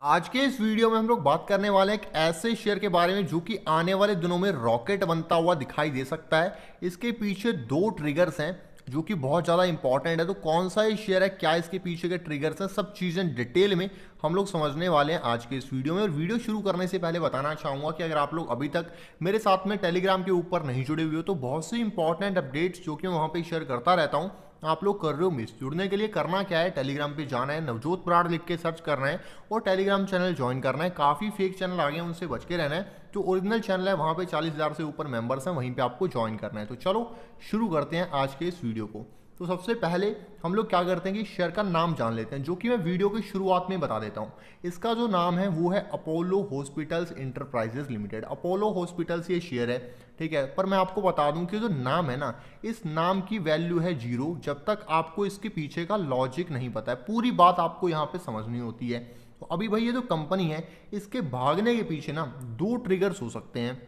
आज के इस वीडियो में हम लोग बात करने वाले हैं एक ऐसे शेयर के बारे में जो कि आने वाले दिनों में रॉकेट बनता हुआ दिखाई दे सकता है। इसके पीछे दो ट्रिगर्स हैं जो कि बहुत ज़्यादा इंपॉर्टेंट है। तो कौन सा ये शेयर है, क्या इसके पीछे के ट्रिगर्स हैं, सब चीज़ें डिटेल में हम लोग समझने वाले हैं आज के इस वीडियो में। और वीडियो शुरू करने से पहले बताना चाहूँगा कि अगर आप लोग अभी तक मेरे साथ में टेलीग्राम के ऊपर नहीं जुड़े हुए हो तो बहुत सी इंपॉर्टेंट अपडेट्स जो कि मैं वहाँ पर शेयर करता रहता हूँ आप लोग कर रहे हो मिस। जुड़ने के लिए करना क्या है, टेलीग्राम पे जाना है, नवजोत ब्राड लिख के सर्च करना है और टेलीग्राम चैनल ज्वाइन करना है। काफ़ी फेक चैनल आ गए हैं, उनसे बच के रहना है। जो ओरिजिनल चैनल है वहाँ पे 40,000 से ऊपर मेंबर्स हैं, वहीं पे आपको ज्वाइन करना है। तो चलो शुरू करते हैं आज के इस वीडियो को। तो सबसे पहले हम लोग क्या करते हैं कि शेयर का नाम जान लेते हैं, जो कि मैं वीडियो की शुरुआत में बता देता हूँ। इसका जो नाम है वो है Apollo hospitals enterprises limited. Apollo hospitals ये शेयर है, ठीक है। पर मैं आपको बता दूं कि जो नाम है ना, इस नाम की वैल्यू है 0 जब तक आपको इसके पीछे का लॉजिक नहीं पता है। पूरी बात आपको यहाँ पे समझनी होती है। तो अभी भाई ये जो कंपनी है इसके भागने के पीछे ना दो ट्रिगर्स हो सकते हैं।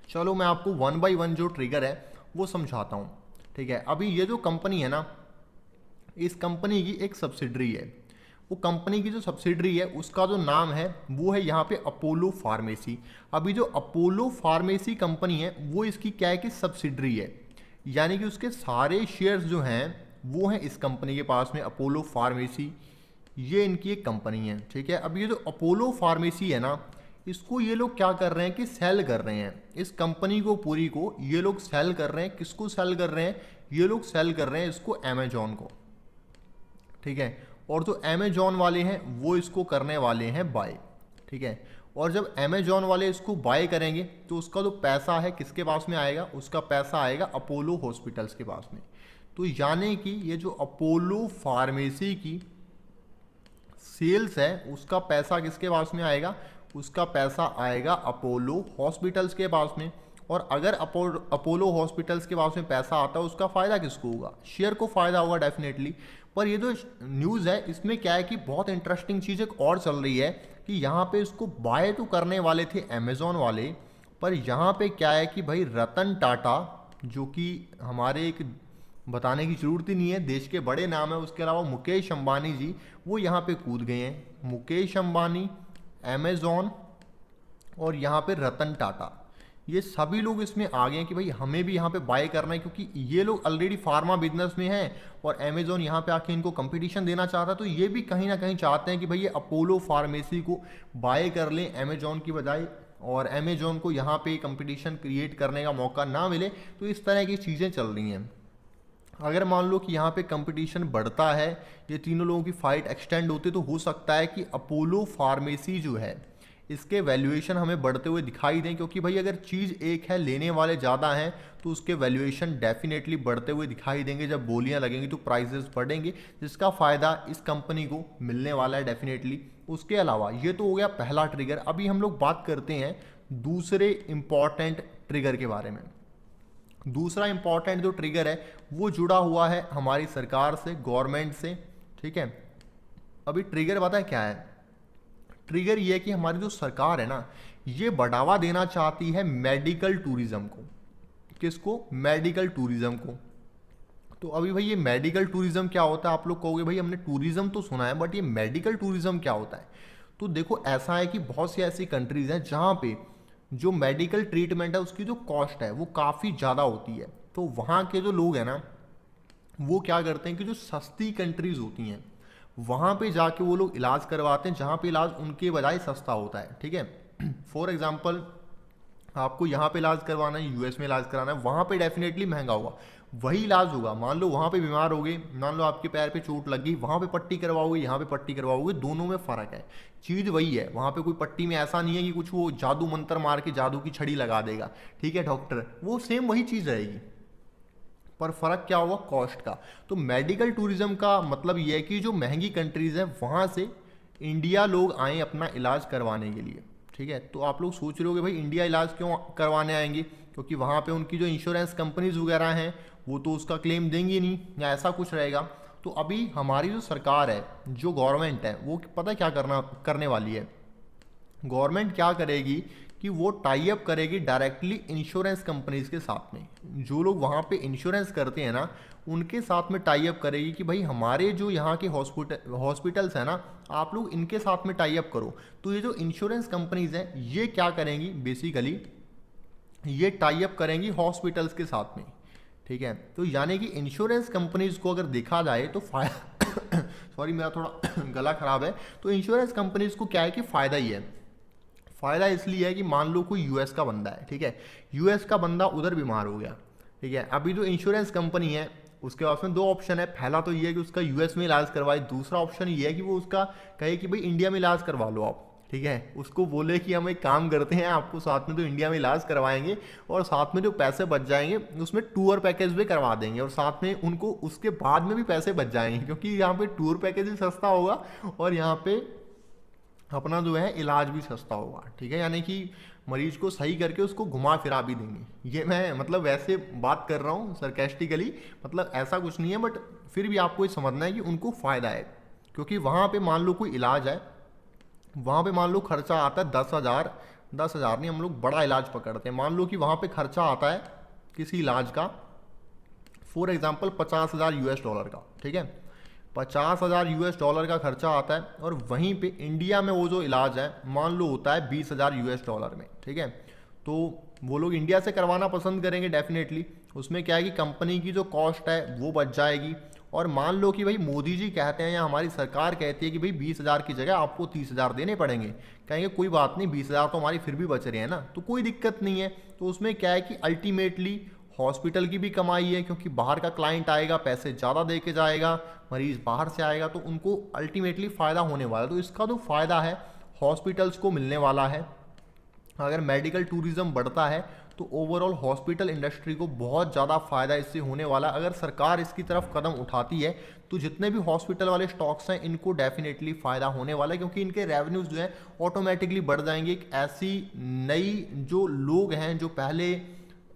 चलो मैं आपको वन बाई वन जो ट्रिगर है वो समझाता हूँ, ठीक है। अभी ये जो कंपनी है ना, इस कंपनी की एक सब्सिडरी है। वो कंपनी की जो सब्सिडरी है उसका जो नाम है वो है यहाँ पे अपोलो फार्मेसी। अभी जो अपोलो फार्मेसी कंपनी है वो इसकी क्या है कि सब्सिडरी है, यानी कि उसके सारे शेयर्स जो हैं वो हैं इस कंपनी के पास में। अपोलो फार्मेसी ये इनकी एक कंपनी है, ठीक है। अब ये जो अपोलो फार्मेसी है ना, इसको ये लोग क्या कर रहे हैं कि सेल कर रहे हैं। इस कंपनी को पूरी को ये लोग सेल कर रहे हैं। किसको सेल कर रहे हैं? ये लोग सेल कर रहे हैं इसको अमेजॉन को, ठीक है। और जो अमेजॉन वाले हैं वो इसको करने वाले हैं बाय, ठीक है। और जब अमेजॉन वाले इसको बाय करेंगे तो उसका जो पैसा है किसके पास में आएगा? उसका पैसा आएगा अपोलो हॉस्पिटल्स के पास में। तो यानी कि ये जो अपोलो फार्मेसी की सेल्स है उसका पैसा किसके पास में आएगा? उसका पैसा आएगा अपोलो हॉस्पिटल्स के पास में। और अगर अपोलो हॉस्पिटल्स के पास में पैसा आता है उसका फ़ायदा किसको होगा? शेयर को फ़ायदा होगा डेफिनेटली। पर ये जो न्यूज़ है इसमें क्या है कि बहुत इंटरेस्टिंग चीज़ एक और चल रही है कि यहाँ पे इसको बाय तो करने वाले थे अमेजॉन वाले, पर यहाँ पे क्या है कि भाई रतन टाटा, जो कि हमारे एक बताने की ज़रूरत ही नहीं है, देश के बड़े नाम है, उसके अलावा मुकेश अंबानी जी वो यहाँ पे कूद गए हैं। मुकेश अंबानी, अमेजॉन और यहाँ पे रतन टाटा, ये सभी लोग इसमें आ गए हैं कि भाई हमें भी यहाँ पे बाय करना है, क्योंकि ये लोग ऑलरेडी फार्मा बिजनेस में हैं और अमेजॉन यहाँ पे आके इनको कंपटीशन देना चाहता है। तो ये भी कहीं ना कहीं चाहते हैं कि भाई ये अपोलो फार्मेसी को बाय कर लें अमेजॉन की बजाय, और अमेजॉन को यहाँ पे कंपटीशन क्रिएट करने का मौका ना मिले। तो इस तरह की चीज़ें चल रही हैं। अगर मान लो कि यहाँ पे कंपटीशन बढ़ता है, ये तीनों लोगों की फाइट एक्सटेंड होती है, तो हो सकता है कि अपोलो फार्मेसी जो है इसके वैल्यूएशन हमें बढ़ते हुए दिखाई दें, क्योंकि भाई अगर चीज़ एक है लेने वाले ज़्यादा हैं तो उसके वैल्यूएशन डेफिनेटली बढ़ते हुए दिखाई देंगे। जब बोलियां लगेंगी तो प्राइसेस बढ़ेंगे, जिसका फ़ायदा इस कंपनी को मिलने वाला है डेफिनेटली। उसके अलावा ये तो हो गया पहला ट्रिगर। अभी हम लोग बात करते हैं दूसरे इंपॉर्टेंट ट्रिगर के बारे में। दूसरा इंपॉर्टेंट जो ट्रिगर है वो जुड़ा हुआ है हमारी सरकार से, गवर्नमेंट से, ठीक है। अभी ट्रिगर पता है क्या है? ट्रिगर ये है कि हमारी जो सरकार है ना, ये बढ़ावा देना चाहती है मेडिकल टूरिज्म को। किसको? मेडिकल टूरिज्म को। तो अभी भाई ये मेडिकल टूरिज्म क्या होता है? आप लोग कहोगे भाई हमने टूरिज्म तो सुना है, बट ये मेडिकल टूरिज्म क्या होता है? तो देखो ऐसा है कि बहुत सी ऐसी कंट्रीज हैं जहाँ पे जो मेडिकल ट्रीटमेंट है उसकी जो कॉस्ट है वो काफ़ी ज़्यादा होती है। तो वहाँ के जो लोग हैं ना वो क्या करते हैं कि जो सस्ती कंट्रीज़ होती हैं वहाँ पे जाके वो लोग इलाज करवाते हैं, जहाँ पे इलाज उनके बजाय सस्ता होता है, ठीक है। फॉर एग्जांपल आपको यहाँ पे इलाज करवाना है, यूएस में इलाज कराना है, वहाँ पे डेफिनेटली महंगा होगा। वही इलाज होगा, मान लो वहाँ पे बीमार हो गए, मान लो आपके पैर पे चोट लग गई, वहाँ पे पट्टी करवाओगे, यहाँ पे पट्टी करवाओगे, दोनों में फ़र्क है। चीज़ वही है, वहाँ पे कोई पट्टी में ऐसा नहीं है कि कुछ वो जादू मंत्र मार के जादू की छड़ी लगा देगा, ठीक है डॉक्टर, वो सेम वही चीज़ रहेगी, पर फ़र्क क्या होगा? कॉस्ट का। तो मेडिकल टूरिज्म का मतलब ये है कि जो महंगी कंट्रीज़ हैं वहाँ से इंडिया लोग आएँ अपना इलाज करवाने के लिए, ठीक है। तो आप लोग सोच रहे होगे भाई इंडिया इलाज क्यों करवाने आएंगे? क्योंकि वहाँ पे उनकी जो इंश्योरेंस कंपनीज वगैरह हैं वो तो उसका क्लेम देंगी नहीं, या ऐसा कुछ रहेगा। तो अभी हमारी जो सरकार है, जो गवर्नमेंट है, वो पता क्या करने वाली है? गवर्नमेंट क्या करेगी कि वो टाई अप करेगी डायरेक्टली इंश्योरेंस कंपनीज के साथ में। जो लोग वहाँ पे इंश्योरेंस करते हैं ना, उनके साथ में टाई अप करेगी कि भाई हमारे जो यहाँ के हॉस्पिटल्स हैं ना, आप लोग इनके साथ में टाई अप करो। तो ये जो इंश्योरेंस कंपनीज हैं ये क्या करेंगी, बेसिकली ये टाई अप करेंगी हॉस्पिटल्स के साथ में, ठीक है। तो यानी कि इंश्योरेंस कंपनीज को अगर देखा जाए तो फायदा सॉरी मेरा थोड़ा गला खराब है। तो इंश्योरेंस कंपनीज को क्या है कि फ़ायदा ही है। फ़ायदा इसलिए है कि मान लो कोई यूएस का बंदा है, ठीक है, यूएस का बंदा उधर बीमार हो गया, ठीक है। अभी जो इंश्योरेंस कंपनी है उसके पास में दो ऑप्शन है। पहला तो ये है कि उसका यूएस में इलाज करवाए, दूसरा ऑप्शन ये है कि वो उसका कहे कि भाई इंडिया में इलाज करवा लो आप, ठीक है। उसको बोले कि हम एक काम करते हैं, आपको साथ में तो इंडिया में इलाज करवाएंगे और साथ में जो पैसे बच जाएंगे उसमें टूर पैकेज भी करवा देंगे और साथ में उनको उसके बाद में भी पैसे बच जाएंगे, क्योंकि यहाँ पे टूर पैकेज भी सस्ता होगा और यहाँ पे अपना जो है इलाज भी सस्ता होगा, ठीक है। यानी कि मरीज को सही करके उसको घुमा फिरा भी देंगे। ये मैं मतलब वैसे बात कर रहा हूँ सरकेस्टिकली, मतलब ऐसा कुछ नहीं है, बट फिर भी आपको ये समझना है कि उनको फ़ायदा है। क्योंकि वहाँ पे मान लो कोई इलाज है, वहाँ पे मान लो खर्चा आता है 10,000, 10,000 नहीं, हम लोग बड़ा इलाज पकड़ते हैं। मान लो कि वहाँ पे खर्चा आता है किसी इलाज का फॉर एग्जांपल $50,000 का, ठीक है, $50,000 का खर्चा आता है और वहीं पे इंडिया में वो जो इलाज है मान लो होता है $20,000 में, ठीक है। तो वो लोग इंडिया से करवाना पसंद करेंगे डेफिनेटली। उसमें क्या है कि कंपनी की जो कॉस्ट है वो बच जाएगी। और मान लो कि भाई मोदी जी कहते हैं या हमारी सरकार कहती है कि भाई 20,000 की जगह आपको 30,000 देने पड़ेंगे, कहेंगे कोई बात नहीं, 20,000 तो हमारी फिर भी बच रहे हैं ना, तो कोई दिक्कत नहीं है। तो उसमें क्या है कि अल्टीमेटली हॉस्पिटल की भी कमाई है, क्योंकि बाहर का क्लाइंट आएगा, पैसे ज़्यादा दे के जाएगा, मरीज़ बाहर से आएगा, तो उनको अल्टीमेटली फ़ायदा होने वाला है। तो इसका तो फ़ायदा है हॉस्पिटल्स को मिलने वाला है। अगर मेडिकल टूरिज़्म बढ़ता है तो ओवरऑल हॉस्पिटल इंडस्ट्री को बहुत ज़्यादा फ़ायदा इससे होने वाला। अगर सरकार इसकी तरफ कदम उठाती है तो जितने भी हॉस्पिटल वाले स्टॉक्स हैं इनको डेफिनेटली फ़ायदा होने वाला है, क्योंकि इनके रेवेन्यूज़ जो हैं ऑटोमेटिकली बढ़ जाएंगे। एक ऐसी नई जो लोग हैं जो पहले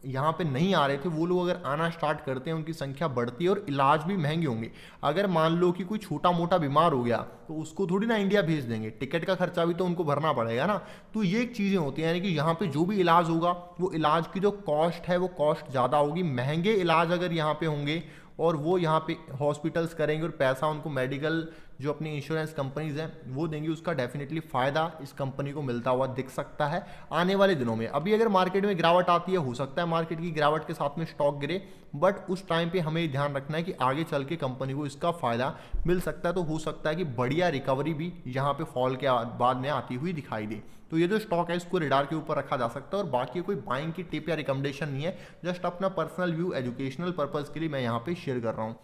यहाँ पे नहीं आ रहे थे, वो लोग अगर आना स्टार्ट करते हैं, उनकी संख्या बढ़ती है और इलाज भी महंगे होंगे। अगर मान लो कि कोई छोटा मोटा बीमार हो गया तो उसको थोड़ी ना इंडिया भेज देंगे, टिकट का खर्चा भी तो उनको भरना पड़ेगा ना। तो ये चीज़ें होती हैं, यानी कि यहाँ पे जो भी इलाज होगा वो इलाज की जो कॉस्ट है वो कॉस्ट ज़्यादा होगी। महंगे इलाज अगर यहाँ पे होंगे और वो यहाँ पे हॉस्पिटल्स करेंगे और पैसा उनको मेडिकल जो अपनी इंश्योरेंस कंपनीज हैं वो देंगी, उसका डेफिनेटली फ़ायदा इस कंपनी को मिलता हुआ दिख सकता है आने वाले दिनों में। अभी अगर मार्केट में गिरावट आती है, हो सकता है मार्केट की गिरावट के साथ में स्टॉक गिरे, बट उस टाइम पे हमें ध्यान रखना है कि आगे चल के कंपनी को इसका फ़ायदा मिल सकता है। तो हो सकता है कि बढ़िया रिकवरी भी यहाँ पे फॉल के बाद में आती हुई दिखाई दे। तो ये जो स्टॉक है इसको रेडार के ऊपर रखा जा सकता है और बाकी कोई बाइंग की टिप या रिकमेंडेशन नहीं है, जस्ट अपना पर्सनल व्यू एजुकेशनल पर्पज़ के लिए मैं यहाँ पे शेयर कर रहा हूँ।